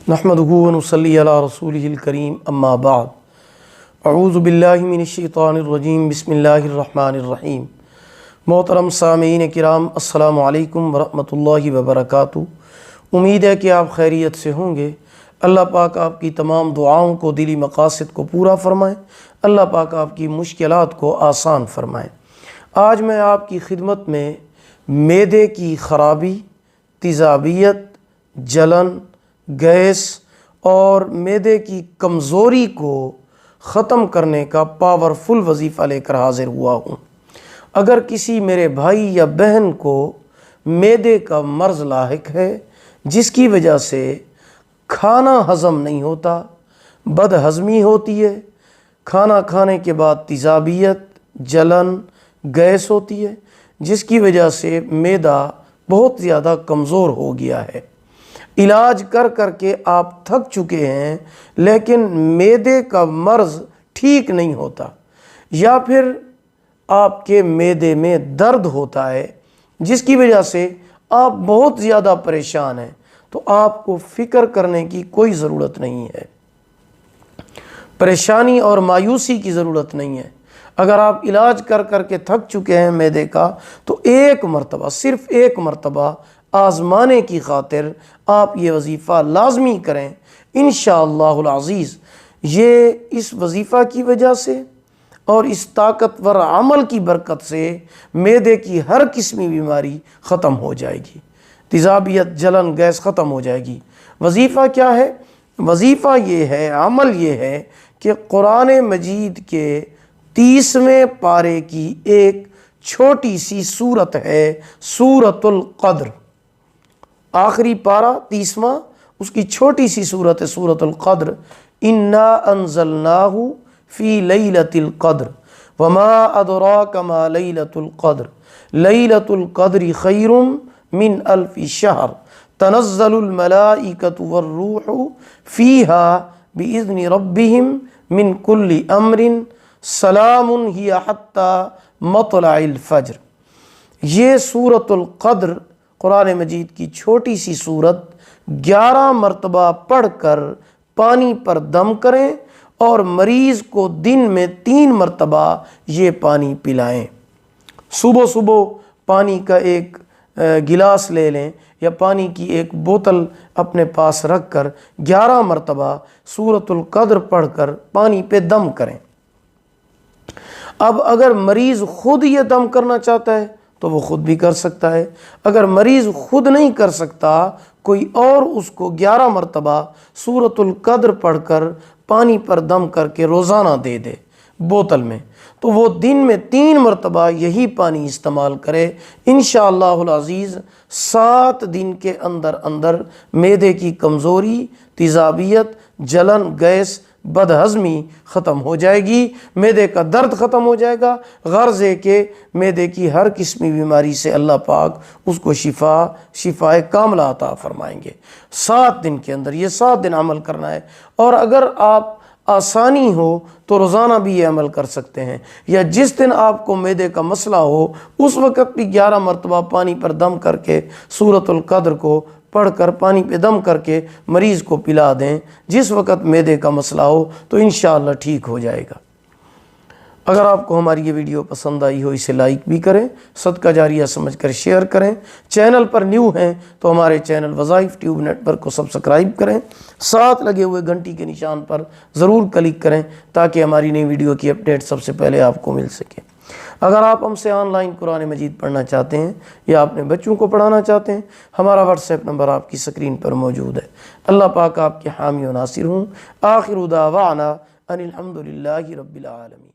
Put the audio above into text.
نحمدہ و نصلی علی رسولہ الکریم اما بعد اعوذ باللہ من الشیطان الرجیم بسم اللہ الرحمن الرحیم۔ محترم سامعین کرام، السلام علیکم ورحمۃ اللہ وبرکاتہ۔ امید ہے کہ آپ خیریت سے ہوں گے۔ اللہ پاک آپ کی تمام دعاؤں کو، دلی مقاصد کو پورا فرمائیں۔ اللہ پاک آپ کی مشکلات کو آسان فرمائیں۔ آج میں آپ کی خدمت میں معدے کی خرابی، تیزابیت، جلن، گیس اور معدے کی کمزوری کو ختم کرنے کا پاورفل وظیفہ لے کر حاضر ہوا ہوں۔ اگر کسی میرے بھائی یا بہن کو معدے کا مرض لاحق ہے، جس کی وجہ سے کھانا ہضم نہیں ہوتا، بد ہضمی ہوتی ہے، کھانا کھانے کے بعد تیزابیت، جلن، گیس ہوتی ہے، جس کی وجہ سے معدہ بہت زیادہ کمزور ہو گیا ہے، علاج کر کر کے آپ تھک چکے ہیں لیکن معدے کا مرض ٹھیک نہیں ہوتا، یا پھر آپ کے معدے میں درد ہوتا ہے جس کی وجہ سے آپ بہت زیادہ پریشان ہیں، تو آپ کو فکر کرنے کی کوئی ضرورت نہیں ہے، پریشانی اور مایوسی کی ضرورت نہیں ہے۔ اگر آپ علاج کر کر کے تھک چکے ہیں معدے کا، تو ایک مرتبہ، صرف ایک مرتبہ آزمانے کی خاطر آپ یہ وظیفہ لازمی کریں۔ انشاءاللہ العزیز یہ اس وظیفہ کی وجہ سے اور اس طاقتور عمل کی برکت سے معدے کی ہر قسمی بیماری ختم ہو جائے گی، تیزابیت، جلن، گیس ختم ہو جائے گی۔ وظیفہ کیا ہے؟ وظیفہ یہ ہے، عمل یہ ہے کہ قرآن مجید کے 30ویں پارے کی ایک چھوٹی سی سورت ہے، سورۃ القدر۔ آخری پارہ 30واں، اس کی چھوٹی سی سورت ہے سورۃ القدر۔ انا انزلناہ فی لیلۃ القدر وما ادراک ما لیلۃ القدر لیلۃ القدر خیر من الف شہر تنزل الملائکۃ والروح فیہا باذن ربہم من کل امر سلام ہی حتی مطلع الفجر۔ یہ سورۃ القدر قرآن مجید کی چھوٹی سی سورت 11 مرتبہ پڑھ کر پانی پر دم کریں اور مریض کو دن میں 3 مرتبہ یہ پانی پلائیں۔ صبح صبح پانی کا ایک گلاس لے لیں یا پانی کی ایک بوتل اپنے پاس رکھ کر 11 مرتبہ سورۃ القدر پڑھ کر پانی پہ دم کریں۔ اب اگر مریض خود یہ دم کرنا چاہتا ہے تو وہ خود بھی کر سکتا ہے، اگر مریض خود نہیں کر سکتا، کوئی اور اس کو 11 مرتبہ سورۃ القدر پڑھ کر پانی پر دم کر کے روزانہ دے دے بوتل میں، تو وہ دن میں 3 مرتبہ یہی پانی استعمال کرے۔ انشاءاللہ العزیز 7 دن کے اندر اندر معدے کی کمزوری، تیزابیت، جلن، گیس، بد ہضمی ختم ہو جائے گی، معدے کا درد ختم ہو جائے گا۔ غرض ہے کہ معدے کی ہر قسمی بیماری سے اللہ پاک اس کو شفائے کاملہ عطا فرمائیں گے۔ 7 دن کے اندر یہ 7 دن عمل کرنا ہے، اور اگر آپ آسانی ہو تو روزانہ بھی یہ عمل کر سکتے ہیں، یا جس دن آپ کو معدے کا مسئلہ ہو اس وقت بھی 11 مرتبہ پانی پر دم کر کے سورۃ القدر کو پڑھ کر پانی پہ دم کر کے مریض کو پلا دیں جس وقت معدے کا مسئلہ ہو، تو انشاءاللہ ٹھیک ہو جائے گا۔ اگر آپ کو ہماری یہ ویڈیو پسند آئی ہو، اسے لائک بھی کریں، صدقہ جاریہ سمجھ کر شیئر کریں۔ چینل پر نیو ہیں تو ہمارے چینل وظائف ٹیوب نیٹ ورک کو سبسکرائب کریں، ساتھ لگے ہوئے گھنٹی کے نشان پر ضرور کلک کریں تاکہ ہماری نئی ویڈیو کی اپڈیٹ سب سے پہلے آپ کو مل سکے۔ اگر آپ ہم سے آن لائن قرآن مجید پڑھنا چاہتے ہیں یا اپنے بچوں کو پڑھانا چاہتے ہیں، ہمارا واٹس ایپ نمبر آپ کی سکرین پر موجود ہے۔ اللہ پاک آپ کے حامی و ناصر ہوں۔ آخر دعوانا ان الحمد للہ رب العالمین۔